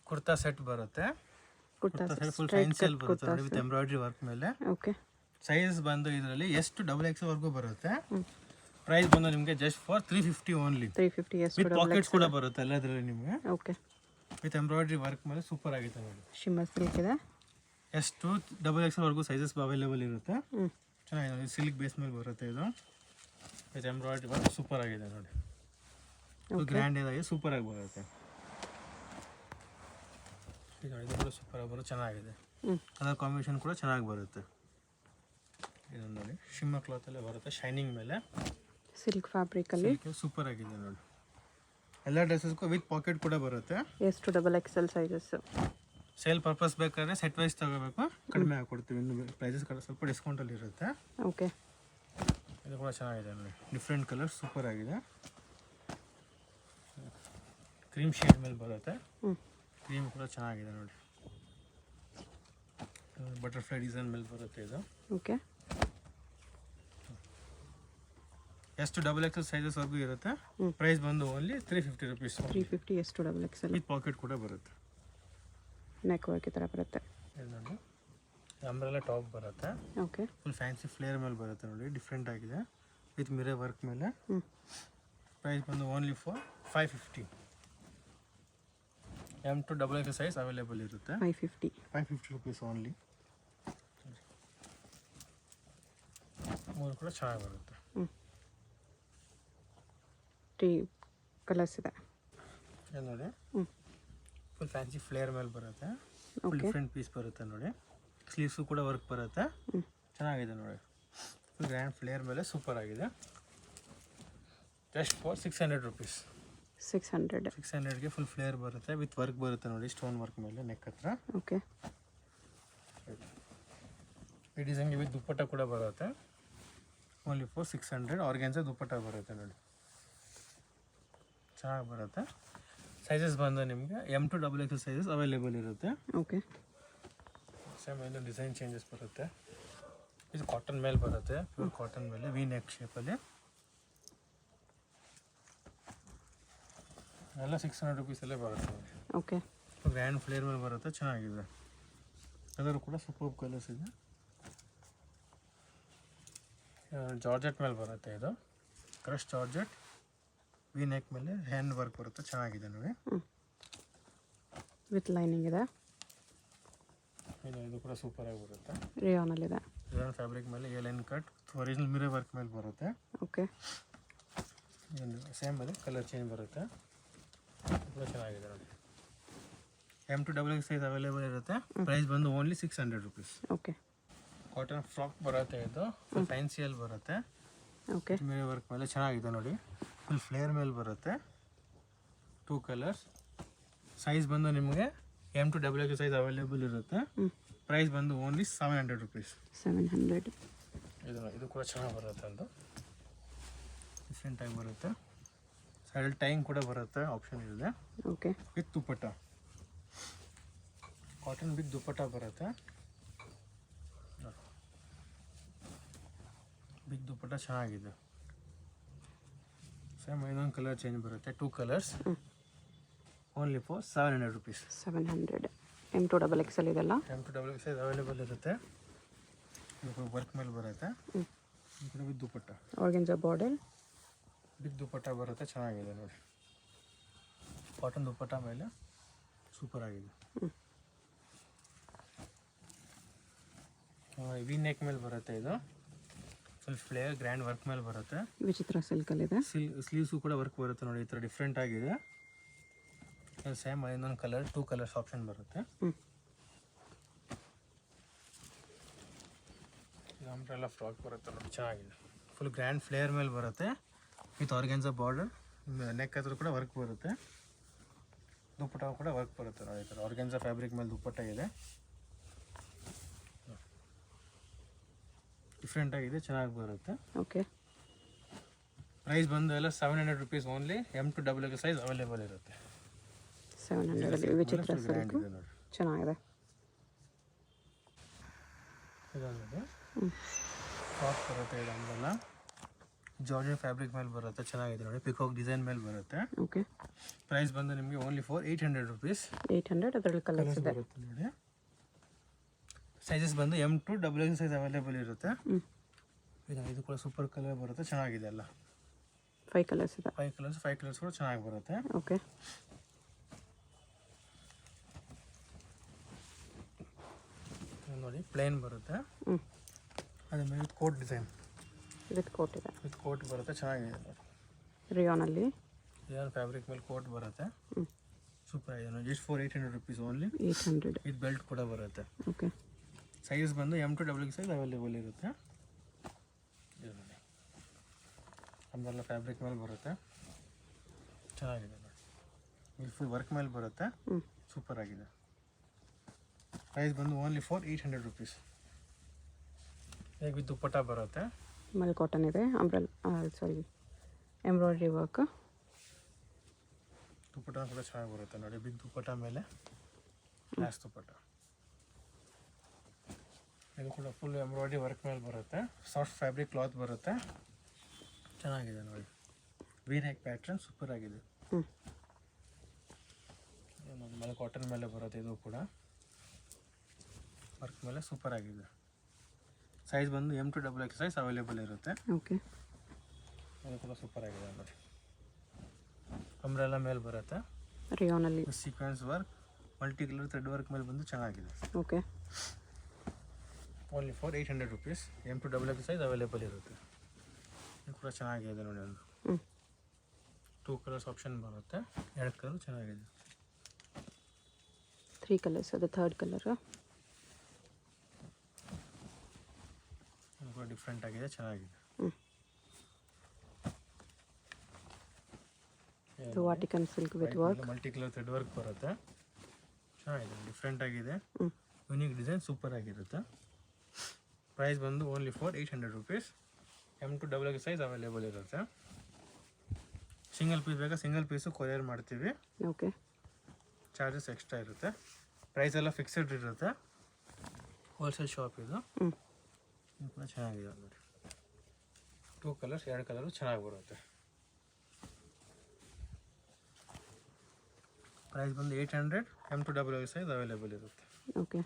Kurta set ಬರುತ್ತೆ. Kurta kurta set full ಫ್ಯಾನ್ಸಿಯಲ್ಲಿ ಬರುತ್ತೆ ನೋಡಿ, ವಿತ್ ಎಂಬ್ರಾಯ್ಡ್ರಿ ವರ್ಕ್ ಮೇಲೆ. ಓಕೆ. ಸೈಜ್ ಬಂದು ಇದರಲ್ಲಿ ಎಷ್ಟು XXL ವರೆಗೂ ಬರುತ್ತೆ. ಪ್ರೈಸ್ ಬಂದು ನಿಮಗೆ ಜಸ್ಟ್ ಫಾರ್ 350 ಓನ್ಲಿ. 350 ಎಷ್ಟು ವಿತ್ ಪಾಕೆಟ್ಸ್ ಕೂಡ ಬರುತ್ತೆ ಎಲ್ಲದರಲ್ಲಿ ನಿಮಗೆ. ಓಕೆ. ವಿತ್ ಎಂಬ್ರಾಯ್ಡ್ರಿ ವರ್ಕ್ ಮೇಲೆ ಸೂಪರ್ ಆಗಿದೆ ನೋಡಿ. ಶಿಮ್ಮರ್ ಸಿಲ್ಕ್ ಇದೆ. ಎಷ್ಟು XXL ವರೆಗೂ ಸೈಜಸ್ ಅವೈಲೇಬಲ್ ಇರುತ್ತೆ. ಚೆನ್ನಾಗಿದೆ ನೋಡಿ, ಸಿಲ್ಕ್ ಬೇಸ್ ಮೇಲೆ ಬರುತ್ತೆ ಇದು. ವಿತ್ ಎಂಬ್ರಾಯ್ಡ್ರಿ ವರ್ಕ್ ಸೂಪರ್ ಆಗಿದೆ ನೋಡಿ. ಗ್ರ್ಯಾಂಡ್ ಇದಾಗಿ ಸೂಪರ್ ಆಗಿ ಬರುತ್ತೆ. ಇದು ಕೂಡ ಸೂಪರ್ ಆಗಿ ಬರುತ್ತೆ, ಚೆನ್ನಾಗಿದೆ. ಕಲರ್ ಕಾಂಬಿನೇಷನ್ ಕೂಡ ಚೆನ್ನಾಗಿ ಬರುತ್ತೆ. ಇದನ್ನು ನೋಡಿ, ಶಿಮ್ಮರ್ ಕ್ಲಾತ್ ಅಲ್ಲೇ ಬರುತ್ತೆ, ಶೈನಿಂಗ್ ಮೇಲೆ ಸಿಲ್ಕ್ ಫ್ಯಾಬ್ರಿಕ್ ಅಲ್ಲಿ ಸೂಪರ್ ಆಗಿದೆ ನೋಡಿ. ಎಲ್ಲ ಡ್ರೆಸ್ಸಸ್ಗೂ ವಿತ್ ಪಾಕೆಟ್ ಕೂಡ ಬರುತ್ತೆ. ಎಷ್ಟು XXL ಸೈಜಸ್. ಸೇಲ್ ಪರ್ಪಸ್ ಬೇಕಾದ್ರೆ ಸೆಟ್ ವೈಸ್ ತಗೋಬೇಕು, ಕಡಿಮೆ ಹಾಕೊಡ್ತೀವಿ. ಇನ್ನು ಪ್ರೈಸಸ್ ಕಡೆ ಸ್ವಲ್ಪ ಡಿಸ್ಕೌಂಟಲ್ಲಿ ಇರುತ್ತೆ. ಓಕೆ. ಇದು ಕೂಡ ಚೆನ್ನಾಗಿದೆ ನೋಡಿ, ಡಿಫ್ರೆಂಟ್ ಕಲರ್ ಸೂಪರ್ ಆಗಿದೆ. ಕ್ರೀಮ್ ಶೇಡ್ ಮೇಲೆ ಬರುತ್ತೆ. ಕ್ರೀಮ್ ಕೂಡ ಚೆನ್ನಾಗಿದೆ ನೋಡಿ. ಬಟರ್ಫ್ಲೈ ಡಿಸೈನ್ ಮೇಲೆ ಬರುತ್ತೆ ಇದು. ಓಕೆ. ಎಷ್ಟು XXL ಸೈಜಸ್ ವರೆಗೂ ಇರುತ್ತೆ. ಪ್ರೈಸ್ ಬಂದು ಓನ್ಲಿ 350 ರುಪೀಸ್. 350 ಎಷ್ಟು XXL. ವಿತ್ ಪಾಕೆಟ್ ಕೂಡ ಬರುತ್ತೆ. ನೆಕ್ ವರ್ಕ್ ಈ ಥರ ಬರುತ್ತೆ. ನೋಡಿ, ಅಂಬ್ರೆಲಾ ಟಾಪ್ ಬರುತ್ತೆ. ಓಕೆ. ಫುಲ್ ಫ್ಯಾನ್ಸಿ ಫ್ಲೇರ್ ಮೇಲೆ ಬರುತ್ತೆ ನೋಡಿ, ಡಿಫ್ರೆಂಟ್ ಆಗಿದೆ ವಿತ್ ಮಿರರ್ ವರ್ಕ್ ಮೇಲೆ. ಪ್ರೈಸ್ ಬಂದು only for 550. M to XXL size available ಇರುತ್ತೆ. 550 ರುಪೀಸ್ ಓನ್ಲಿ. ಮೂರು ಕೂಡ ಚೆನ್ನಾಗಿ ಬರುತ್ತೆ. 3 ಕಲರ್ಸ್ ಇದೆ ನೋಡಿ. ಫುಲ್ ಫ್ಯಾನ್ಸಿ ಫ್ಲೇರ್ ಮೇಲೆ ಬರುತ್ತೆ. ಫುಲ್ ಡಿಫ್ರೆಂಟ್ ಪೀಸ್ ಬರುತ್ತೆ ನೋಡಿ. ಸ್ಲೀವ್ಸು ಕೂಡ ವರ್ಕ್ ಬರುತ್ತೆ, ಚೆನ್ನಾಗಿದೆ ನೋಡಿ. ಫುಲ್ ಗ್ರ್ಯಾಂಡ್ ಫ್ಲೇರ್ ಮೇಲೆ ಸೂಪರ್ ಆಗಿದೆ. Just for 600 rupees. 600ಗೆ ಫುಲ್ ಫ್ಲೇರ್ ಬರುತ್ತೆ, ವಿತ್ ವರ್ಕ್ ಬರುತ್ತೆ ನೋಡಿ, ಸ್ಟೋನ್ ವರ್ಕ್ ಮೇಲೆ ನೆಕ್ ಹತ್ರ. ಓಕೆ. ಈ ಡಿಸೈನ್ಗೆ ವಿತ್ ದುಪ್ಪಟ್ಟ ಕೂಡ ಬರುತ್ತೆ. Only for 600. ಆರ್ಗ್ಯಾನ್ಸಾ ದುಪ್ಪಟ್ಟ ಬರುತ್ತೆ ನೋಡಿ, ಚೆನ್ನಾಗಿ ಬರುತ್ತೆ. ಸೈಜಸ್ ಬಂದು ನಿಮಗೆ M to XXL sizes available ಇರುತ್ತೆ. ಓಕೆ. ಸೇಮ್ ಇದು ಡಿಸೈನ್ ಚೇಂಜಸ್ ಬರುತ್ತೆ. ಇದು ಕಾಟನ್ ಮೇಲೆ ಬರುತ್ತೆ, ಪ್ಯೂರ್ ಕಾಟನ್ ಮೇಲೆ ವಿ ನೆಕ್ ಶೇಪಲ್ಲಿ. ಎಲ್ಲ 600 ರುಪೀಸಲ್ಲೇ ಬರುತ್ತೆ ನೋಡಿ. ಓಕೆ. ಗ್ರ್ಯಾಂಡ್ ಫ್ಲೇರ್ ಮೇಲೆ ಬರುತ್ತೆ, ಚೆನ್ನಾಗಿದೆ. ಕಲರ್ ಕೂಡ ಸೂಪರ್ ಕಲರ್ಸ್ ಇದೆ. ಜಾರ್ಜೆಟ್ ಮೇಲೆ ಬರುತ್ತೆ ಇದು, ಕ್ರಶ್ ಜಾರ್ಜೆಟ್. ವಿ ನೆಕ್ ಮೇಲೆ ಹ್ಯಾಂಡ್ ವರ್ಕ್ ಬರುತ್ತೆ, ಚೆನ್ನಾಗಿದೆ ನೋಡಿ. ವಿತ್ ಲೈನಿಂಗ್ ಇದೆ. ಇದು ಕೂಡ ಸೂಪರ್ ಆಗಿ ಬರುತ್ತೆ. ರೇಯಾನ್ ಅಲ್ಲಿ ಇದೆ. ರೇಯಾನ್ ಫ್ಯಾಬ್ರಿಕ್ ಮೇಲೆ A line cut original mirror work ಮೇಲೆ ಬರುತ್ತೆ. ಓಕೆ. ಸೇಮ್ ಮೇಲೆ ಕಲರ್ ಚೇಂಜ್ ಬರುತ್ತೆ, ಕೂಡ ಚೆನ್ನಾಗಿದೆ ನೋಡಿ. M to XXL size available ಇರುತ್ತೆ. ಪ್ರೈಸ್ ಬಂದು only 600 rupees. Okay. Cotton frock ಬರುತ್ತೆ, ಇದು ಫ್ಯಾನ್ಸಿಯಲ್ಲಿ ಬರುತ್ತೆ. ಓಕೆ. ಮಿರರ್ ವರ್ಕ್ ಮೇಲೆ ಚೆನ್ನಾಗಿದೆ ನೋಡಿ. ಫುಲ್ ಫ್ಲೇರ್ ಮೇಲೆ ಬರುತ್ತೆ. 2 ಕಲರ್ಸ್. ಸೈಜ್ ಬಂದು ನಿಮಗೆ M to XXL size available ಇರುತ್ತೆ. ಪ್ರೈಸ್ ಬಂದು ಓನ್ಲಿ 700 ರುಪೀಸ್. 700. ಇದು ಕೂಡ ಚೆನ್ನಾಗಿ ಬರುತ್ತೆ, ಅಂತ ಡಿಫ್ರೆಂಟ್ ಆಗಿ ಬರುತ್ತೆ. ಸೈಡಲ್ಲಿ ಟೈಮ್ ಕೂಡ ಬರುತ್ತೆ, ಆಪ್ಷನ್ ಇದೆ. Okay. With dupatta, cotton with dupatta ಬರುತ್ತೆ. ಬಿಗ್ ದುಪ್ಪಟ್ಟ ಚೆನ್ನಾಗಿದೆ. ಸೇಮ್ ಇನ್ನೊಂದು ಕಲರ್ ಚೇಂಜ್ ಬರುತ್ತೆ, 2 colours. Only for 700 rupees. 700. M to XXL ಇದೆಲ್ಲ. M to XXL ಅವೈಲೇಬಲ್ ಇರುತ್ತೆ. ವರ್ಕ್ ಮೇಲೆ ಬರುತ್ತೆ. ಈ ಕಡೆ with dupatta, organza border, big dupatta ಬರುತ್ತೆ, ಚೆನ್ನಾಗಿದೆ ನೋಡಿ. ಕಾಟನ್ ದುಪ್ಪಟ್ಟ ಮೇಲೆ ಸೂಪರ್ ಆಗಿದೆ. ವಿ ನೆಕ್ ಮೇಲೆ ಬರುತ್ತೆ ಇದು. ಫುಲ್ ಫ್ಲೇರ್ ಗ್ರ್ಯಾಂಡ್ ವರ್ಕ್ ಮೇಲೆ ಬರುತ್ತೆ. ವಿಚಿತ್ರ ಸಿಲ್ಕಲ್ಲಿ ಇದೆ. ಸ್ಲೀವ್ಸು ಕೂಡ ವರ್ಕ್ ಬರುತ್ತೆ ನೋಡಿ, ಈ ಥರ ಡಿಫ್ರೆಂಟ್ ಆಗಿದೆ. ಸೇಮ್ ಇನ್ನೊಂದು ಕಲರ್, 2 ಕಲರ್ಸ್ ಆಪ್ಷನ್ ಬರುತ್ತೆ. ಅಂಬ್ರೆಲಾ ಫ್ರಾಕ್ ಬರುತ್ತೆ ನೋಡಿ, ಚೆನ್ನಾಗಿದೆ. ಫುಲ್ ಗ್ರ್ಯಾಂಡ್ ಫ್ಲೇರ್ ಮೇಲೆ ಬರುತ್ತೆ, ವಿತ್ ಆರ್ಗ್ಯಾನ್ಸಾ ಬಾರ್ಡರ್. ನೆಕ್ ಹತ್ರ ಕೂಡ ವರ್ಕ್ ಬರುತ್ತೆ. ದುಪ್ಪಟ್ಟ ಕೂಡ ವರ್ಕ್ ಬರುತ್ತೆ ನೋಡಿ, ಈ ಥರ ಆರ್ಗ್ಯಾನ್ಸಾ ಫ್ಯಾಬ್ರಿಕ್ ಮೇಲೆ ದುಪ್ಪಟ್ಟ ಇದೆ. ಡಿಫ್ರೆಂಟ್ ಆಗಿದೆ, ಚೆನ್ನಾಗಿ ಬರುತ್ತೆ. ಓಕೆ. ಪ್ರೈಸ್ ಬಂದು ಎಲ್ಲ 700 rupees only. M to XXL size available ಇರುತ್ತೆ. 700. ವಿಚಿತ್ರ ಸಿಲ್ಕ್ ಚೆನ್ನಾಗಿದೆ. ಇದೊಂದು ಫ್ರಾಕ್ ಬರುತ್ತೆ, ಇದು ಅಂಬ್ರೆಲಾ ಜಾರ್ಜನ್ ಫ್ಯಾಬ್ರಿಕ್ ಮೇಲೆ ಬರುತ್ತೆ, ಚೆನ್ನಾಗಿದೆ ನೋಡಿ, ಪಿಕಾಕ್ ಡಿಸೈನ್ ಮೇಲೆ ಬರುತ್ತೆ. ಓಕೆ. ಪ್ರೈಸ್ ಬಂದು ನಿಮಗೆ ಓನ್ಲಿ ಫಾರ್ 800 ರುಪೀಸ್. 800. ಅದರಲ್ಲಿ ಕಲರ್ಸ್ ಇದೆ. ಬರುತ್ತೆ ನೋಡಿ. ಸೈಜಸ್ ಬಂದು M to XXL size available ಇರುತ್ತೆ. ಇದು ಕೂಡ ಸೂಪರ್ ಕಲರ್ ಬರುತ್ತೆ, ಚೆನ್ನಾಗಿದೆ ಅಲ್ಲ. 5 ಕಲರ್ಸ್ ಇದೆ. 5 ಕಲರ್ಸ್ ಕೂಡ ಚೆನ್ನಾಗಿ ಬರುತ್ತೆ. ಓಕೆ. ನೋಡಿ ಪ್ಲೇನ್ ಬರುತ್ತೆ, ಅದ್ರ ಮೇಲೆ ಕೋಟ್ ಡಿಸೈನ್ ವಿತ್ ಕೋಟ್ ಇದೆ. ವಿತ್ ಕೋಟ್ ಬರುತ್ತೆ, ಚೆನ್ನಾಗಿದೆ ನೋಡಿ. ರಿಯಾನಲ್ಲಿ ರಿಯಾನ್ ಫ್ಯಾಬ್ರಿಕ್ ಮೇಲೆ ಕೋಟ್ ಬರುತ್ತೆ, ಸೂಪರ್ ಆಗಿದೆ ನೋಡಿ. Just for 800 rupees only. 800. With belt ಕೂಡ ಬರುತ್ತೆ. ಓಕೆ. ಸೈಜಸ್ ಬಂದು M to XXL size available ಇರುತ್ತೆ. ಇದು ನೋಡಿ, ಅಂಬರ್ಲ ಫ್ಯಾಬ್ರಿಕ್ ಮೇಲೆ ಬರುತ್ತೆ, ಚೆನ್ನಾಗಿದೆ ನೋಡಿ. ಇಲ್ಲಿ ಫುಲ್ ವರ್ಕ್ ಮೇಲೆ ಬರುತ್ತೆ, ಸೂಪರ್ ಆಗಿದೆ. ಪ್ರೈಸ್ ಬಂದು ಓನ್ಲಿ ಫಾರ್ 800 ರುಪೀಸ್. ಹೇಗೆ ವಿತ್ ದುಪ್ಪಟ್ಟ ಬರುತ್ತೆ. ಮೇಲೆ ಕಾಟನ್ ಇದೆ, ಎಂಬ್ರಾಯ್ಡ್ರಿ ವರ್ಕ್. ದುಪ್ಪಟ್ಟ ಕೂಡ ಚೆನ್ನಾಗಿ ಬರುತ್ತೆ ನೋಡಿ, ಬಿಗ್ ದುಪ್ಪಟ್ಟ ಮೇಲೆ ಗ್ಲಾಸ್ ದುಪ್ಪಟ್ಟ. ಇದು ಕೂಡ ಫುಲ್ ಎಂಬ್ರಾಯ್ಡ್ರಿ ವರ್ಕ್ ಮೇಲೆ ಬರುತ್ತೆ, ಸಾಫ್ಟ್ ಫ್ಯಾಬ್ರಿಕ್ ಕ್ಲಾತ್ ಬರುತ್ತೆ, ಚೆನ್ನಾಗಿದೆ ನೋಡಿ. ವಿ ನೆಕ್ ಪ್ಯಾಟ್ರನ್ ಸೂಪರ್ ಆಗಿದೆ. ಮೇಲೆ ಕಾಟನ್ ಮೇಲೆ ಬರುತ್ತೆ, ಇದು ಕೂಡ ವರ್ಕ್ ಮೇಲೆ ಸೂಪರ್ ಆಗಿದೆ. ಸೈಜ್ ಬಂದು M to XXL size available ಇರುತ್ತೆ. ಓಕೆ. ಇದು ಕೂಡ ಸೂಪರ್ ಆಗಿದೆ ನೋಡಿ. ಅಂಬ್ರೆಲಾ ಮೇಲೆ ಬರುತ್ತೆ, ರಿಯಾನಲ್ಲಿ sequence work, multi colour thread work ಮೇಲೆ ಬಂದು ಚೆನ್ನಾಗಿದೆ. Okay. Only for 800 rupees. M to XXL size available ಇರುತ್ತೆ. ಇದು ಕೂಡ ಚೆನ್ನಾಗಿದೆ ನೋಡಿ. ಒಂದು 2 ಕಲರ್ಸ್ ಆಪ್ಷನ್ ಬರುತ್ತೆ, 2 ಕಲರ್ ಚೆನ್ನಾಗಿದೆ. 3 ಕಲರ್ಸ್, ಅದು 3rd ಕಲರ್. ಕೂಡ ಡಿಫ್ರೆಂಟ್ ಆಗಿದೆ, ಚೆನ್ನಾಗಿದೆ. Vatican silk with work, multi colour thread work ಬರುತ್ತೆ, ಚೆನ್ನಾಗಿದೆ, ಡಿಫ್ರೆಂಟ್ ಆಗಿದೆ. ಯುನೀಕ್ ಡಿಸೈನ್ ಸೂಪರ್ ಆಗಿರುತ್ತೆ. ಪ್ರೈಸ್ ಬಂದು only for 800 rupees. M to XXL size available ಇರುತ್ತೆ. ಸಿಂಗಲ್ ಪೀಸ್ ಬೇಕಾ ಸಿಂಗಲ್ ಪೀಸು ಕೊರಿಯರ್ ಮಾಡ್ತೀವಿ. ಓಕೆ. ಚಾರ್ಜಸ್ ಎಕ್ಸ್ಟ್ರಾ ಇರುತ್ತೆ. ಪ್ರೈಸ್ ಎಲ್ಲ ಫಿಕ್ಸೆಡ್ ಇರುತ್ತೆ. ಹೋಲ್ಸೇಲ್ ಶಾಪ್ ಇದು. ಇದು ಕೂಡ ಚೆನ್ನಾಗಿದೆ ನೋಡಿ. 2 ಕಲರ್ಸ್, 2 ಕಲರು ಚೆನ್ನಾಗಿ ಬರುತ್ತೆ. ಪ್ರೈಸ್ ಬಂದು 800. M to XXL size available ಇರುತ್ತೆ. ಓಕೆ.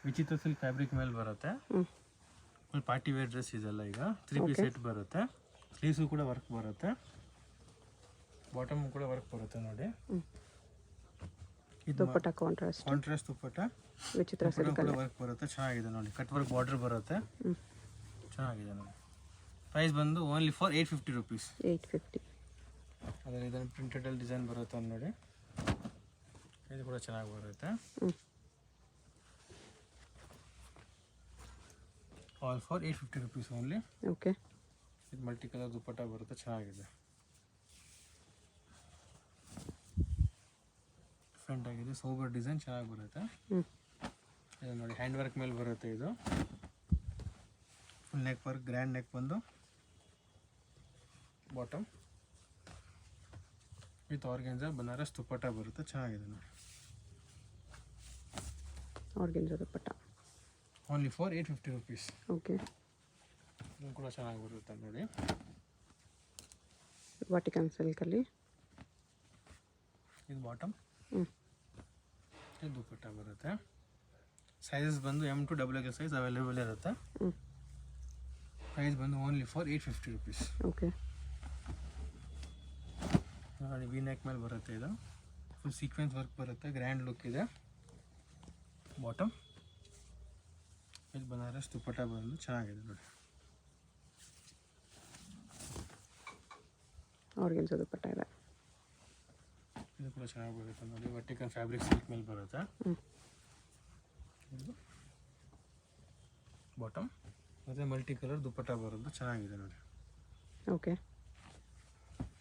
ವಿಚಿತ್ರ ಸಿಲ್ಕ್ ಫ್ಯಾಬ್ರಿಕ್ ಮೇಲೆ ಬರುತ್ತೆ. ಫುಲ್ ಪಾರ್ಟಿ ವೇರ್ ಡ್ರೆಸ್ ಇದೆಲ್ಲ. ಈಗ 3 ಪೀಸ್ ಸೆಟ್ ಬರುತ್ತೆ, ಸ್ಲೀವ್ಸು ಕೂಡ ವರ್ಕ್ ಬರುತ್ತೆ, ಬಾಟಮ್ ಕೂಡ ವರ್ಕ್ ಬರುತ್ತೆ ನೋಡಿ. ದುಪ್ಪಟ್ಟ ಕಾಂಟ್ರಾಸ್ಟ್ ದುಪ್ಪಟ್ಟ, ವಿಚಿತ್ರ ಸಿಲ್ಕ್ ಕೂಡ ವರ್ಕ್ ಬರುತ್ತೆ, ಚೆನ್ನಾಗಿದೆ ನೋಡಿ. ಕಟ್ ವರ್ಕ್ ಬಾರ್ಡರ್ ಬರುತ್ತೆ, ಚೆನ್ನಾಗಿದೆ ನೋಡಿ. ಪ್ರೈಸ್ ಬಂದು ಓನ್ಲಿ ಫಾರ್ 850 ರುಪೀಸ್. 850. ಅದರಲ್ಲಿ ಇದನ್ನು ಪ್ರಿಂಟೆಡಲ್ಲಿ ಡಿಸೈನ್ ಬರುತ್ತೆ ನೋಡಿ, ಇದು ಕೂಡ ಚೆನ್ನಾಗಿ ಬರುತ್ತೆ. All for 850 rupees only. Okay. ಇದು ಮಲ್ಟಿ ಕಲರ್ ದುಪ್ಪಟ್ಟ ಬರುತ್ತೆ, ಚೆನ್ನಾಗಿದೆ, ಡಿಫ್ರೆಂಟ್ ಆಗಿದೆ, ಸೋಬರ್ ಡಿಸೈನ್ ಚೆನ್ನಾಗಿ ಬರುತ್ತೆ. ಇದು ನೋಡಿ, ಹ್ಯಾಂಡ್ ವರ್ಕ್ ಮೇಲೆ ಬರುತ್ತೆ. ಇದು full neck work, grand neck ಬಂದು ಬಾಟಮ್ ವಿತ್ ಆರ್ಗೆನ್ಜಾ ಬನಾರಸ್ ದುಪ್ಪಟ್ಟ ಬರುತ್ತೆ, ಚೆನ್ನಾಗಿದೆ ನೋಡಿ. ಆರ್ಗೆನ್ಜಾ ದುಪ್ಪಟ್ಟ ಓನ್ಲಿ ಫಾರ್ 850 ರುಪೀಸ್. ಓಕೆ. ಇದು ಕೂಡ ಚೆನ್ನಾಗಿ ಬರುತ್ತೆ ನೋಡಿ. ವಾಟಿಕನ್ ಸಿಲ್ಕಲ್ಲಿ ಇದು ಬಾಟಮ್, ಇದು ದುಪ್ಪಟ್ಟ ಬರುತ್ತೆ. ಸೈಜಸ್ ಬಂದು M to XXL size available ಇರುತ್ತೆ. ಪ್ರೈಸ್ ಬಂದು ಓನ್ಲಿ ಫಾರ್ 850 ರುಪೀಸ್. ಓಕೆ. ನೋಡಿ, ವಿ ನೆಕ್ ಮೇಲೆ ಬರುತ್ತೆ. ಇದು ಫುಲ್ ಸೀಕ್ವೆನ್ಸ್ ವರ್ಕ್ ಬರುತ್ತೆ, ಗ್ರ್ಯಾಂಡ್ ಲುಕ್ ಇದೆ. ಬಾಟಮ್ ಇದು ಬನಾರಸ್ ದುಪ್ಪಟ್ಟ ಬಂದು ಚೆನ್ನಾಗಿದೆ ನೋಡಿ. ಆರ್ಗೆನ್ಜಾ ದುಪ್ಪಟ್ಟ ಇದೆ. ಇದು ಕೂಡ ಚೆನ್ನಾಗಿ ಬರುತ್ತೆ ನೋಡಿ. ವರ್ಟಿಕಲ್ ಫ್ಯಾಬ್ರಿಕ್ ಸಿಲ್ಕ್ ಮೇಲೆ ಬರುತ್ತೆ. ಇದು ಬಾಟಮ್ ಮತ್ತು ಮಲ್ಟಿ ಕಲರ್ ದುಪ್ಪಟ್ಟ ಬರೋದು, ಚೆನ್ನಾಗಿದೆ ನೋಡಿ. ಓಕೆ.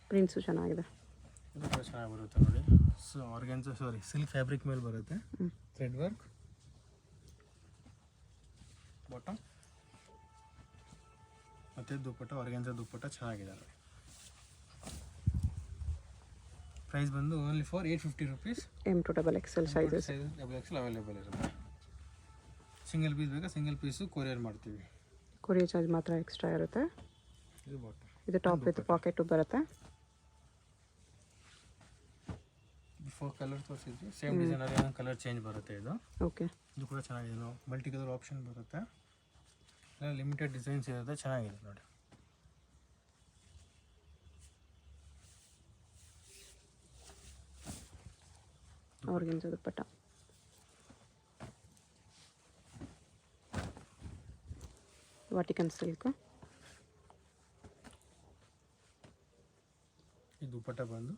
ಪ್ರಿಂಟ್ಸು ಚೆನ್ನಾಗಿದೆ. ಇದು ಕೂಡ ಚೆನ್ನಾಗಿ ಬರುತ್ತೆ ನೋಡಿ. ಆರ್ಗೆನ್ಜಾ ಸಿಲ್ಕ್ ಫ್ಯಾಬ್ರಿಕ್ ಮೇಲೆ ಬರುತ್ತೆ, ಥ್ರೆಡ್ ವರ್ಕ್, ಬಾಟಮ್ ಮತ್ತು ದುಪ್ಪಟ್ಟ, ಆರ್ಗೆನ್ಜಾ ದುಪ್ಪಟ್ಟ ಚೆನ್ನಾಗಿದೆ ನೋಡಿ. ಪ್ರೈಸ್ ಬಂದು only for 850 rupees. M to XXL sizes XXL available ಇರುತ್ತೆ. ಸಿಂಗಲ್ ಪೀಸ್ ಬೇಕಾ ಸಿಂಗಲ್ ಪೀಸು ಕೊರಿಯರ್ ಮಾಡ್ತೀವಿ. ಕೊರಿಯರ್ ಚಾರ್ಜ್ ಮಾತ್ರ ಎಕ್ಸ್ಟ್ರಾ ಇರುತ್ತೆ. ಇದು ಬಾಟಮ್. ಇದು ಟಾಪ್ ವಿತ್ ಪಾಕೆಟು ಬರುತ್ತೆ. 4 ಕಲರ್ ತೋರಿಸಿದ್ವಿ. ಸೇಮ್ ಡಿಸೈನಲ್ಲಿ ಏನೋ ಕಲರ್ ಚೇಂಜ್ ಬರುತ್ತೆ ಇದು. ಓಕೆ. ಇದು ಕೂಡ ಚೆನ್ನಾಗಿದೆ. ಮಲ್ಟಿ ಕಲರ್ ಆಪ್ಷನ್ ಬರುತ್ತೆ. ಲಿಮಿಟೆಡ್ ಡಿಸೈನ್ಸ್ ಇರುತ್ತೆ. ಚೆನ್ನಾಗಿದೆ ನೋಡಿ. ಆರ್ಗೆನ್ಜಾ ದುಪ್ಪಟ್ಟ. ವಾಟಿಕನ್ ಸಿಲ್ಕ್. ಈ ದುಪ್ಪಟ್ಟ ಬಂದು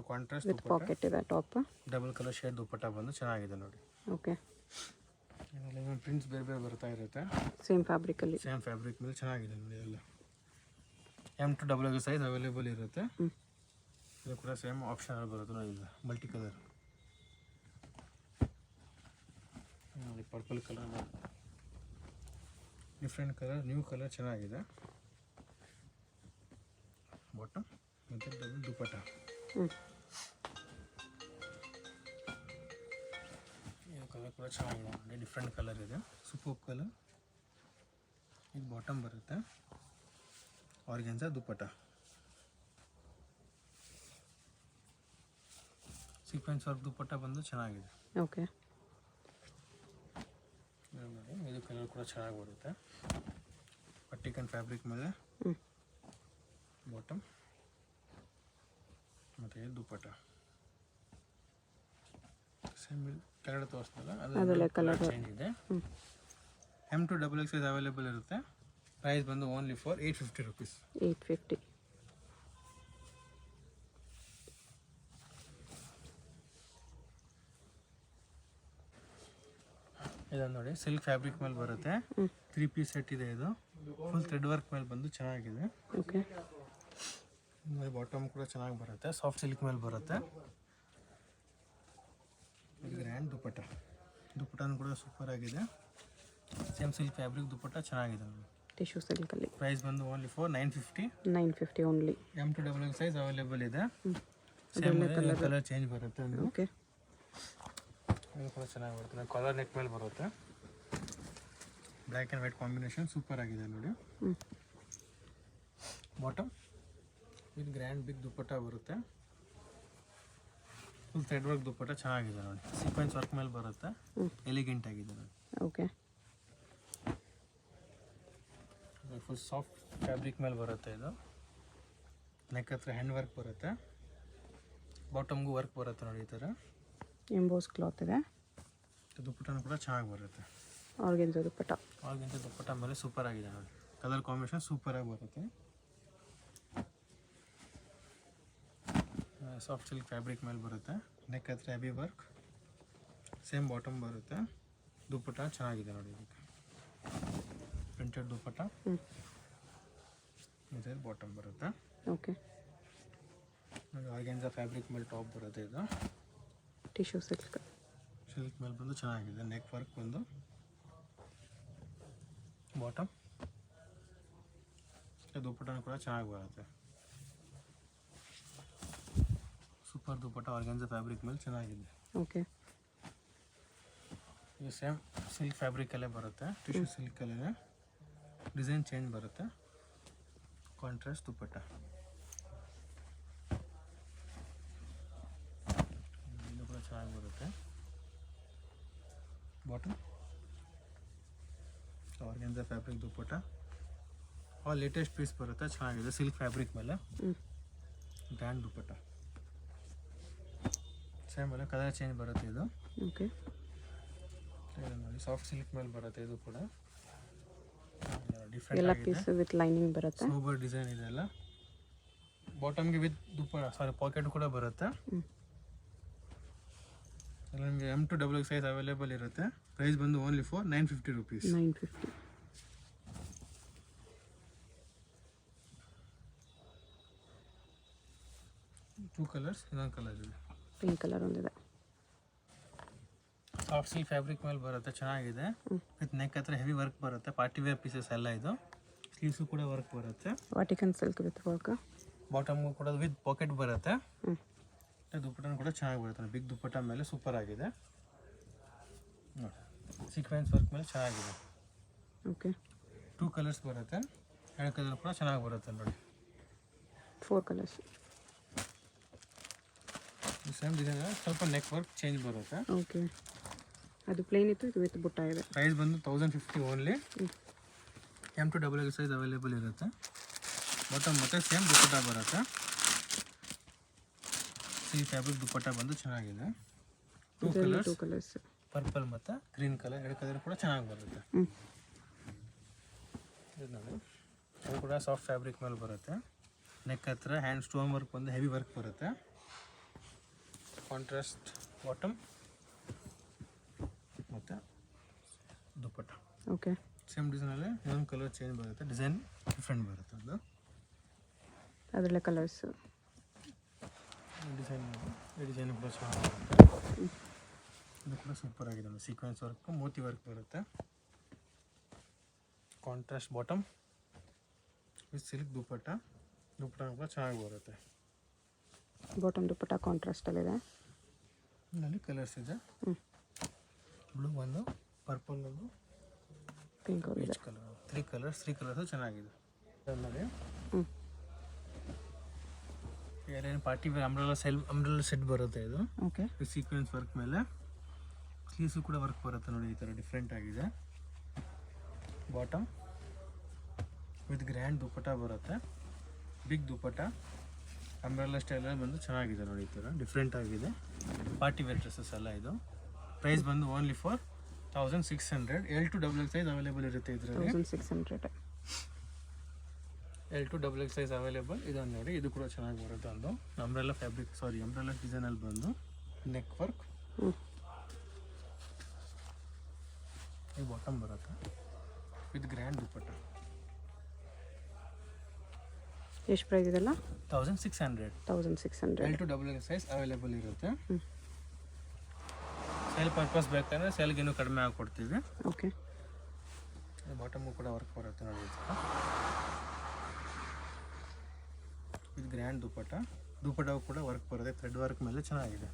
ಕಾಂಟ್ರಾಸ್ಟ್ ವಿತ್ ಪಾಕೆಟ್ ಇದೆ ಟಾಪ್. ಡಬಲ್ ಕಲರ್ ಶೇಡ್ ದುಪ್ಪಟ್ಟ ಬಂದು ಚೆನ್ನಾಗಿದೆ ನೋಡಿ. ಓಕೆ. ಪ್ರಿಂಟ್ಸ್ ಬೇರೆ ಬೇರೆ ಬರ್ತಾ ಇರುತ್ತೆ. ಸೇಮ್ ಫ್ಯಾಬ್ರಿಕಲ್ಲಿ. ಸೇಮ್ ಫ್ಯಾಬ್ರಿಕ್ ಮೇಲೆ ಚೆನ್ನಾಗಿದೆ ನೋಡಿ. ಎಲ್ಲ M to XXL size available ಇರುತ್ತೆ. ಇದು ಕೂಡ ಸೇಮ್ ಆಪ್ಷನ್ ಬರುತ್ತೆ ನೋಡಿ. ಇದು ಮಲ್ಟಿ ಕಲರ್ ನೋಡಿ. Purple colour, different colour, new colour ಚೆನ್ನಾಗಿದೆ. ಬಾಟಮ್ ಮತ್ತು ಡಬಲ್ ದುಪ್ಪಟ್ಟ. ಇದು ಕಲರ್ ಕೂಡ ಚೆನ್ನಾಗಿದೆ ನೋಡಿ. ಡಿಫ್ರೆಂಟ್ ಕಲರ್ ಇದೆ. Super colour. ಇದು ಬಾಟಮ್ ಬರುತ್ತೆ. ಆರ್ಗೆನ್ಜಾ ದುಪ್ಪಟ್ಟ. ಸೀಕ್ವೆನ್ಸ್ ವರ್ಕ್ ದುಪ್ಪಟ್ಟ ಬಂದು ಚೆನ್ನಾಗಿದೆ. ಓಕೆ. ಇದು ಕಲರ್ ಕೂಡ ಚೆನ್ನಾಗಿ ಬರುತ್ತೆ. ಪಟ್ಟಿಕನ್ ಫ್ಯಾಬ್ರಿಕ್ ಮೇಲೆ ಬಾಟಮ್ ಮತ್ತು ಇದು ದುಪ್ಪಟ್ಟ. ಸೇಮ್ ಕೆಳಗಡೆ ತೋರಿಸ್ತಲ್ಲ ಅದು ಕಲರ್ ಚೇಂಜ್ ಇದೆ. M to XXL ಅವೈಲೇಬಲ್ ಇರುತ್ತೆ. ಪ್ರೈಸ್ ಬಂದು ಓನ್ಲಿ ಫಾರ್ 850 rupees. 850. ಇದನ್ನು ನೋಡಿ. ಸಿಲ್ಕ್ ಫ್ಯಾಬ್ರಿಕ್ ಮೇಲೆ ಬರುತ್ತೆ. 3 ಪೀಸ್ ಸೆಟ್ ಇದೆ. ಇದು ಫುಲ್ ಥ್ರೆಡ್ ವರ್ಕ್ ಮೇಲೆ ಬಂದು ಚೆನ್ನಾಗಿದೆ. ಓಕೆ. ಬಾಟಮ್ ಕೂಡ ಚೆನ್ನಾಗಿ ಬರುತ್ತೆ. ಸಾಫ್ಟ್ ಸಿಲ್ಕ್ ಮೇಲೆ ಬರುತ್ತೆ. ಇದು ಗ್ರ್ಯಾಂಡ್ ದುಪ್ಪಟ್ಟ. ದುಪ್ಪಟ್ಟನೂ ಕೂಡ ಸೂಪರ್ ಆಗಿದೆ. ಸೇಮ್ ಸಿಲ್ಕ್ ಫ್ಯಾಬ್ರಿಕ್ ದುಪ್ಪಟ್ಟ ಚೆನ್ನಾಗಿದೆ. ಟಿಶ್ಯೂ ಸಿಲ್ಕಲ್ಲಿ. ಪ್ರೈಸ್ ಬಂದು only for 950. 950 only. M to XXL size available ಇದೆ. ಸೇಮ್ ಕಲರ್ ಚೇಂಜ್ ಬರುತ್ತೆ. ಓಕೆ. ಇದು ಕೂಡ ಚೆನ್ನಾಗಿ ಬರುತ್ತೆ. ಕಲರ್ ನೆಕ್ ಮೇಲೆ ಬರುತ್ತೆ. Black and white combination super ಆಗಿದೆ ನೋಡಿ. Bottom with grand big dupatta ಬರುತ್ತೆ. ಫುಲ್ ಥ್ರೆಡ್ ವರ್ಕ್ ದುಪ್ಪಟ್ಟ ಚೆನ್ನಾಗಿದೆ ನೋಡಿ. ಸೀಕ್ವೆನ್ಸ್ ವರ್ಕ್ ಮೇಲೆ ಬರುತ್ತೆ. ಎಲಿಗೆಂಟ್ ಆಗಿದೆ ನೋಡಿ. ಓಕೆ. ಫುಲ್ ಸಾಫ್ಟ್ ಫ್ಯಾಬ್ರಿಕ್ ಮೇಲೆ ಬರುತ್ತೆ. ಇದು ನೆಕ್ ಹತ್ರ ಹ್ಯಾಂಡ್ ವರ್ಕ್ ಬರುತ್ತೆ. ಬಾಟಮ್ಗೂ ವರ್ಕ್ ಬರುತ್ತೆ ನೋಡಿ. ಈ ಥರ ಎಂಬೋಸ್ ಕ್ಲಾತ್ ಇದೆ. ದುಪ್ಪಟ್ಟನೂ ಕೂಡ ಚೆನ್ನಾಗಿ ಬರುತ್ತೆ. ಆರ್ಗೆನ್ಜಾ ದುಪ್ಪಟ್ಟ. ಆರ್ಗೆನ್ಜಾ ದುಪ್ಪಟ್ಟ ಮೇಲೆ ಸೂಪರ್ ಆಗಿದೆ ನೋಡಿ. ಕಲರ್ ಕಾಂಬಿನೇಷನ್ ಸೂಪರ್ ಆಗಿ ಬರುತ್ತೆ. ಸಾಫ್ಟ್ ಸಿಲ್ಕ್ ಫ್ಯಾಬ್ರಿಕ್ ಮೇಲೆ ಬರುತ್ತೆ. ನೆಕ್ ಹತ್ರ ಹೆವಿ ವರ್ಕ್. ಸೇಮ್ ಬಾಟಮ್ ಬರುತ್ತೆ. ದುಪ್ಪಟ್ಟ ಚೆನ್ನಾಗಿದೆ ನೋಡಿ. ಇದಕ್ಕೆ ಪ್ರಿಂಟೆಡ್ ದುಪ್ಪಟ್ಟ. ಮತ್ತು ಬಾಟಮ್ ಬರುತ್ತೆ. ಓಕೆ. ಆರ್ಗೆನ್ಜಾ ಫ್ಯಾಬ್ರಿಕ್ ಮೇಲೆ ಟಾಪ್ ಬರುತ್ತೆ. ಇದು ಟಿಶ್ಯೂ ಸಿಲ್ಕ್. ಸಿಲ್ಕ್ ಮೇಲೆ ಬಂದು ಚೆನ್ನಾಗಿದೆ. ನೆಕ್ ವರ್ಕ್ ಬಂದು ಬಾಟಮ್. ದುಪ್ಪಟ್ಟನೂ ಕೂಡ ಚೆನ್ನಾಗಿ ಬರುತ್ತೆ. ಸೂಪರ್ ದುಪ್ಪಟ್ಟ ಆರ್ಗೆನ್ಜಾ ಫ್ಯಾಬ್ರಿಕ್ ಮೇಲೆ ಚೆನ್ನಾಗಿದೆ. ಓಕೆ. ಇದು ಸೇಮ್ ಸಿಲ್ಕ್ ಫ್ಯಾಬ್ರಿಕಲ್ಲೇ ಬರುತ್ತೆ. ಟಿಶ್ಯೂ ಸಿಲ್ಕಲ್ಲೇ ಡಿಸೈನ್ ಚೇಂಜ್ ಬರುತ್ತೆ. ಕಾಂಟ್ರಾಸ್ಟ್ ದುಪ್ಪಟ್ಟ. ಇದು ಕೂಡ ಚೆನ್ನಾಗಿ ಬರುತ್ತೆ. ಬಾಟಮ್ ಆರ್ಗೆನ್ಜಾ ಫ್ಯಾಬ್ರಿಕ್ ದುಪ್ಪಟ್ಟ. ಲೇಟೆಸ್ಟ್ ಪೀಸ್ ಬರುತ್ತೆ. ಚೆನ್ನಾಗಿದೆ. ಸಿಲ್ಕ್ ಫ್ಯಾಬ್ರಿಕ್ ಮೇಲೆ ಗ್ರ್ಯಾಂಡ್ ದುಪ್ಪಟ್ಟ. ಸೇಮ್ ಮೇಲೆ ಕಲರ್ ಚೇಂಜ್ ಬರುತ್ತೆ. ಇದು ಓಕೆ. ನೋಡಿ. ಸಾಫ್ಟ್ ಸಿಲ್ಕ್ ಮೇಲೆ ಬರುತ್ತೆ. ಇದು ಕೂಡ ಎಲ್ಲ ಡಿಫ್ರೆಂಟ್ ಪೀಸ್ ವಿತ್ ಲೈನಿಂಗ್ ಬರುತ್ತೆ. ಸೂಪರ್ ಡಿಸೈನ್ ಇದೆ ಎಲ್ಲ. ಬಾಟಮ್ಗೆ ವಿತ್ ಪಾಕೆಟ್ ಕೂಡ ಬರುತ್ತೆ. ನಿಮಗೆ M to XXL size available ಇರುತ್ತೆ. ಪ್ರೈಸ್ ಬಂದು only for 950 rupees. 950. Two colours. ಇನ್ನೊಂದು ಕಲರ್ ಇದೆ. ಪಿಂಕ್ ಕಲರ್ ಒಂದಿದೆ. ಸಾಫ್ಟ್ ಸಿಲ್ಕ್ ಫ್ಯಾಬ್ರಿಕ್ ಮೇಲೆ ಬರುತ್ತೆ. ಚೆನ್ನಾಗಿದೆ. ವಿತ್ ನೆಕ್ ಹತ್ರ ಹೆವಿ ವರ್ಕ್ ಬರುತ್ತೆ. ಪಾರ್ಟಿ ವೇರ್ ಪೀಸಸ್ ಎಲ್ಲ ಇದು. ಸ್ಲೀವ್ಸು ಕೂಡ ವರ್ಕ್ ಬರುತ್ತೆ. ವಾಟಿಕನ್ ಸಿಲ್ಕ್ ವಿತ್ ವರ್ಕ್. ಬಾಟಮ್ಗೂ ಕೂಡ ವಿತ್ ಪಾಕೆಟ್ ಬರುತ್ತೆ. ದುಪ್ಪಟ್ಟನೂ ಕೂಡ ಚೆನ್ನಾಗಿ ಬರುತ್ತೆ. ಬಿಗ್ ದುಪ್ಪಟ್ಟ ಮೇಲೆ ಸೂಪರ್ ಆಗಿದೆ ನೋಡಿ. ಸೀಕ್ವೆನ್ಸ್ ವರ್ಕ್ ಮೇಲೆ ಚೆನ್ನಾಗಿದೆ. ಓಕೆ 2 ಕಲರ್ಸ್ ಬರುತ್ತೆ, 2 ಕಲರ್ ಕೂಡ ಚೆನ್ನಾಗಿ ಬರುತ್ತೆ ನೋಡಿ. 4 ಕಲರ್ಸ್. ಸೇಮ್ ಡಿಸೈನ್ ಸ್ವಲ್ಪ ನೆಕ್ ವರ್ಕ್ ಚೇಂಜ್ ಬರುತ್ತೆ. ಓಕೆ, ಅದು ಪ್ಲೇನ್ ಇತ್ತು, ಇದು ವಿತ್ ಬುಟ್ಟ ಇದೆ. ಪ್ರೈಸ್ ಬಂದು 1050 only. M2 XXL size available ಇರುತ್ತೆ. ಬಾಟಮ್ ಮತ್ತು ಸೇಮ್ ದುಪ್ಪಟ್ಟ ಬರುತ್ತೆ. ಈ ಫ್ಯಾಬ್ರಿಕ್ ದುಪ್ಪಟ್ಟ ಬಂದು ಚೆನ್ನಾಗಿದೆ. 2 ಕಲರ್ಸ್ ಪರ್ಪಲ್ ಮತ್ತು ಗ್ರೀನ್ ಕಲರ್, 2 ಕಲರ್ ಕೂಡ ಚೆನ್ನಾಗಿ ಬರುತ್ತೆ. ಇದು ನೋಡಿ, ಅದು ಕೂಡ ಸಾಫ್ಟ್ ಫ್ಯಾಬ್ರಿಕ್ ಮೇಲೆ ಬರುತ್ತೆ. ನೆಕ್ ಹತ್ರ ಹ್ಯಾಂಡ್ ಸ್ಟೋನ್ ವರ್ಕ್ ಬಂದು ಹೆವಿ ವರ್ಕ್ ಬರುತ್ತೆ. ಕಾಂಟ್ರಾಸ್ಟ್ ಬಾಟಮ್ ಮತ್ತು ದುಪ್ಪಟ್ಟ. ಓಕೆ, ಸೇಮ್ ಡಿಸೈನಲ್ಲಿ ಇನ್ನೊಂದು ಕಲರ್ ಚೇಂಜ್ ಬರುತ್ತೆ, ಡಿಸೈನ್ ಡಿಫ್ರೆಂಟ್ ಬರುತ್ತೆ. ಅದು ಅದರಲ್ಲೇ ಕಲರ್ಸ್ ಡಿಸೈನ್ ಕೂಡ ಚೆನ್ನಾಗಿರುತ್ತೆ. ಇದು ಕೂಡ ಸೂಪರ್ ಆಗಿದೆ. ಸೀಕ್ವೆನ್ಸ್ ವರ್ಕ್, ಮೋತಿ ವರ್ಕ್ ಬರುತ್ತೆ. ಕಾಂಟ್ರಾಸ್ಟ್ ಬಾಟಮ್ ವಿತ್ ಸಿಲ್ಕ್ ದುಪ್ಪಟ್ಟ ಕೂಡ ಚೆನ್ನಾಗಿ ಬರುತ್ತೆ. ಬಾಟಮ್ ದುಪ್ಪಟ್ಟ ಕಾಂಟ್ರಾಸ್ಟಲ್ಲಿದೆ. ಇದರಲ್ಲಿ ಕಲರ್ಸ್ ಇದೆ, ಬ್ಲೂ ಒಂದು, ಪರ್ಪಲ್ ಒಂದು, ಪಿಂಕ್ ಇದೆ. ಕಲರ್, 3 ಕಲರ್ಸು ಚೆನ್ನಾಗಿದೆ. ನೋಡಿ ಏನೇನು ಪಾರ್ಟಿ ವೇರ್ ಅಂಬ್ರೆಲಾ ಸೆಟ್ ಬರುತ್ತೆ. ಇದು ಓಕೆ, ಸೀಕ್ವೆನ್ಸ್ ವರ್ಕ್ ಮೇಲೆ ಸ್ಲೀವ್ಸು ಕೂಡ ವರ್ಕ್ ಬರುತ್ತೆ ನೋಡಿ. ಈ ಥರ ಡಿಫ್ರೆಂಟ್ ಆಗಿದೆ. ಬಾಟಮ್ ವಿತ್ ಗ್ರ್ಯಾಂಡ್ ದುಪ್ಪಟ್ಟ ಬರುತ್ತೆ, ಬಿಗ್ ದುಪ್ಪಟ್ಟ, ಅಂಬ್ರೆಲಾ ಸ್ಟೈಲಲ್ಲಿ ಬಂದು ಚೆನ್ನಾಗಿದೆ ನೋಡಿ. ಈ ಥರ ಡಿಫ್ರೆಂಟ್ ಆಗಿದೆ. ಪಾರ್ಟಿ ವೇರ್ ಡ್ರೆಸ್ಸಸ್ ಎಲ್ಲ ಇದು. ಪ್ರೈಸ್ ಬಂದು only for 1600. L2 XXL size available ಇರುತ್ತೆ ಇದರಲ್ಲಿ. 1600. L2 XXL size available. ಇದನ್ನು ನೋಡಿ, ಇದು ಕೂಡ ಚೆನ್ನಾಗಿ ಬರುತ್ತೆ. ಒಂದು ಅಂಬ್ರೆಲಾ ಅಂಬ್ರೆಲಾ ಡಿಸೈನಲ್ಲಿ ಬಂದು ನೆಕ್ ವರ್ಕ್, ಈ ಬಾಟಮ್ ಬರುತ್ತೆ ವಿತ್ ಗ್ರ್ಯಾಂಡ್ ದುಪ್ಪಟ್ಟ. ಎಷ್ಟು ಪ್ರೈಸ್ ಇದೆಲ್ಲ? 1600. 1600. L2 XXL ಸೈಜ್ ಅವೈಲೇಬಲ್ ಇರುತ್ತೆ. ಸೇಲ್ ಪರ್ಪಸ್ ಬೇಕಂದ್ರೆ ಸೇಲ್ಗೆ ಇನ್ನೂ ಕಡಿಮೆ ಹಾಕ್ಕೊಡ್ತೀವಿ. ಓಕೆ, ಬಾಟಮು ಕೂಡ ವರ್ಕ್ ಬರುತ್ತೆ ನೋಡಿ. ಇದು ಗ್ರ್ಯಾಂಡ್ ದುಪ್ಪಟ್ಟವು ಕೂಡ ವರ್ಕ್ ಬರುತ್ತೆ, ಥ್ರೆಡ್ ವರ್ಕ್ ಮೇಲೆ ಚೆನ್ನಾಗಿದೆ.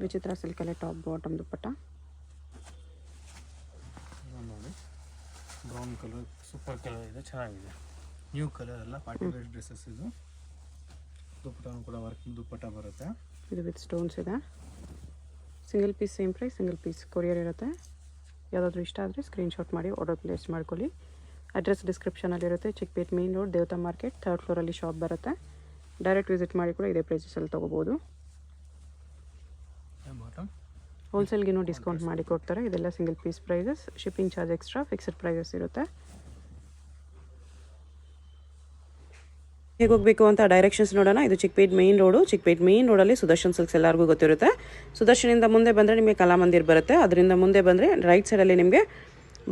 ವಿಚಿತ್ರ ಸಿಲ್ಕಲ್ಲೇ ಟಾಪ್ ಬಾಟಮ್ ದುಪ್ಪಟ್ಟ ನೋಡಿ, ಬ್ರೌನ್ ಕಲರ್ ಸೂಪರ್ ಕಲರ್ ಇದೆ, ಚೆನ್ನಾಗಿದೆ. ನ್ಯೂ ಕಲರ್ ಎಲ್ಲ ಪಾರ್ಟಿ ವೇರ್ ಡ್ರೆಸ್ಸಸ್. ಇದು ದುಪ್ಪಟ್ಟನು ಕೂಡ ವರ್ಕ್ ದುಪ್ಪಟ್ಟ ಬರುತ್ತೆ. ಇದು ವಿತ್ ಸ್ಟೋನ್ಸ್ ಇದೆ. Single piece same price, single piece courier ಇರುತ್ತೆ. ಯಾವುದಾದ್ರೂ ಇಷ್ಟ ಆದರೆ ಸ್ಕ್ರೀನ್ಶಾಟ್ ಮಾಡಿ ಆರ್ಡರ್ ಪ್ಲೇಸ್ ಮಾಡ್ಕೊಳ್ಳಿ. ಅಡ್ರೆಸ್ ಡಿಸ್ಕ್ರಿಪ್ಷನಲ್ಲಿರುತ್ತೆ. Chickpet main road, Devatha market, 3rd ಫ್ಲೋರಲ್ಲಿ ಶಾಪ್ ಬರುತ್ತೆ. ಡೈರೆಕ್ಟ್ ವಿಸಿಟ್ ಮಾಡಿ ಕೂಡ ಇದೇ ಪ್ರೈಸಸಲ್ಲಿ ತೊಗೋಬೋದು. ಹೋಲ್ಸೇಲ್ಗಿನ್ನೂ ಡಿಸ್ಕೌಂಟ್ ಮಾಡಿ ಕೊಡ್ತಾರೆ. ಇದೆಲ್ಲ single piece prices. Shipping charge extra, fixed prices ಇರುತ್ತೆ. ಹೇಗೆ ಹೋಗಬೇಕು ಅಂತ ಡೈರೆಕ್ಷನ್ಸ್ ನೋಡೋಣ. ಇದು Chickpet main road. Chickpet main ರೋಡಲ್ಲಿ ಸುದರ್ಶನ್ ಸಿಲ್ಕ್ಸ್ ಎಲ್ಲರಿಗೂ ಗೊತ್ತಿರುತ್ತೆ. ಸುದರ್ಶನಿಂದ ಮುಂದೆ ಬಂದರೆ ನಿಮಗೆ ಕಲಾಮಂದಿರ್ ಬರುತ್ತೆ. ಅದರಿಂದ ಮುಂದೆ ಬಂದರೆ ರೈಟ್ ಸೈಡಲ್ಲಿ ನಿಮಗೆ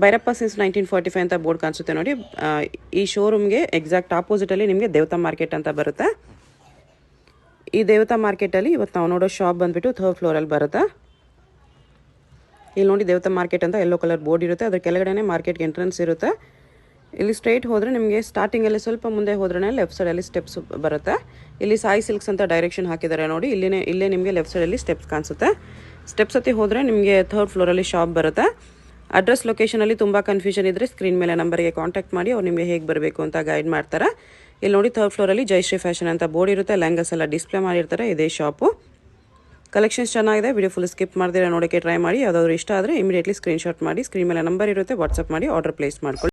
ಭೈರಪ್ಪ ಸಿನ್ಸ್ 1945 ಅಂತ ಬೋರ್ಡ್ ಕಾಣಿಸುತ್ತೆ ನೋಡಿ. ಈ ಶೋರೂಮ್ಗೆ ಎಕ್ಸಾಕ್ಟ್ ಆಪೋಸಿಟಲ್ಲಿ ನಿಮಗೆ ದೇವತಾ ಮಾರ್ಕೆಟ್ ಅಂತ ಬರುತ್ತೆ. ಈ ದೇವತಾ ಮಾರ್ಕೆಟಲ್ಲಿ ಇವತ್ತು ನಾವು ನೋಡೋ ಶಾಪ್ ಬಂದುಬಿಟ್ಟು 3rd ಫ್ಲೋರಲ್ಲಿ ಬರುತ್ತೆ. ಇಲ್ಲಿ ನೋಡಿ ದೇವತಾ ಮಾರ್ಕೆಟ್ ಅಂತ ಯೆಲ್ಲೋ ಕಲರ್ ಬೋರ್ಡ್ ಇರುತ್ತೆ. ಅದ್ರ ಕೆಳಗಡೆ ಮಾರ್ಕೆಟ್ಗೆ ಎಂಟ್ರೆನ್ಸ್ ಇರುತ್ತೆ. ಇಲ್ಲಿ ಸ್ಟ್ರೈಟ್ ಹೋದರೆ ನಿಮಗೆ ಸ್ಟಾರ್ಟಿಂಗಲ್ಲಿ ಸ್ವಲ್ಪ ಮುಂದೆ ಹೋದ್ರೆ ಲೆಫ್ಟ್ ಸೈಡಲ್ಲಿ ಸ್ಟೆಪ್ಸ್ ಬರುತ್ತೆ. ಇಲ್ಲಿ ಸಾಯಿ ಸಿಲ್ಕ್ಸ್ ಅಂತ ಡೈರೆಕ್ಷನ್ ಹಾಕಿದ್ದಾರೆ ನೋಡಿ. ಇಲ್ಲೇ ನಿಮಗೆ ಲೆಫ್ಟ್ ಸೈಡಲ್ಲಿ ಸ್ಟೆಪ್ಸ್ ಕಾಣಿಸುತ್ತೆ. ಸ್ಟೆಪ್ಸ್ ಹತ್ತಿ ಹೋದರೆ ನಿಮಗೆ 3rd ಫ್ಲೋರಲ್ಲಿ ಶಾಪ್ ಬರುತ್ತೆ. ಅಡ್ರೆಸ್ ಲೊಕೇಶನಲ್ಲಿ ತುಂಬ ಕನ್ಫ್ಯೂಷನ್ ಇದ್ದರೆ ಸ್ಕ್ರೀನ್ ಮೇಲೆ ನಂಬರ್ಗೆ ಕಾಂಟ್ಯಾಕ್ಟ್ ಮಾಡಿ ಅವ್ರು ನಿಮಗೆ ಹೇಗೆ ಬರಬೇಕು ಅಂತ ಗೈಡ್ ಮಾಡ್ತಾರೆ. ಇಲ್ಲಿ ನೋಡಿ 3rd ಫ್ಲೋರಲ್ಲಿ ಜಯಶ್ರೀ ಫ್ಯಾಷನ್ ಅಂತ ಬೋರ್ಡ್ ಇರುತ್ತೆ. ಲೆಹಂಗಾಸ್ ಎಲ್ಲ ಡಿಸ್ಪ್ಲೇ ಮಾಡಿರ್ತಾರೆ. ಇದೇ ಶಾಪು. ಕಲೆಕ್ಷನ್ಸ್ ಚೆನ್ನಾಗಿದೆ. ವಿಡಿಯೋ ಫುಲ್ ಸ್ಕಿಪ್ ಮಾಡ್ದಿರ ನೋಡೋಕ್ಕೆ ಟ್ರೈ ಮಾಡಿ. ಯಾವುದಾದ್ರು ಇಷ್ಟ ಆದರೆ ಇಮಿಡಿಯೇಟ್ಲಿ ಸ್ಕ್ರೀನ್ಶಾಟ್ ಮಾಡಿ ಸ್ಕ್ರೀನ್ ಮೇಲೆ ನಂಬರ್ ಇರುತ್ತೆ, ವಾಟ್ಸಪ್ ಮಾಡಿ ಆರ್ಡರ್ ಪ್ಲೇಸ್ ಮಾಡ್ಕೊಳ್ಳಿ.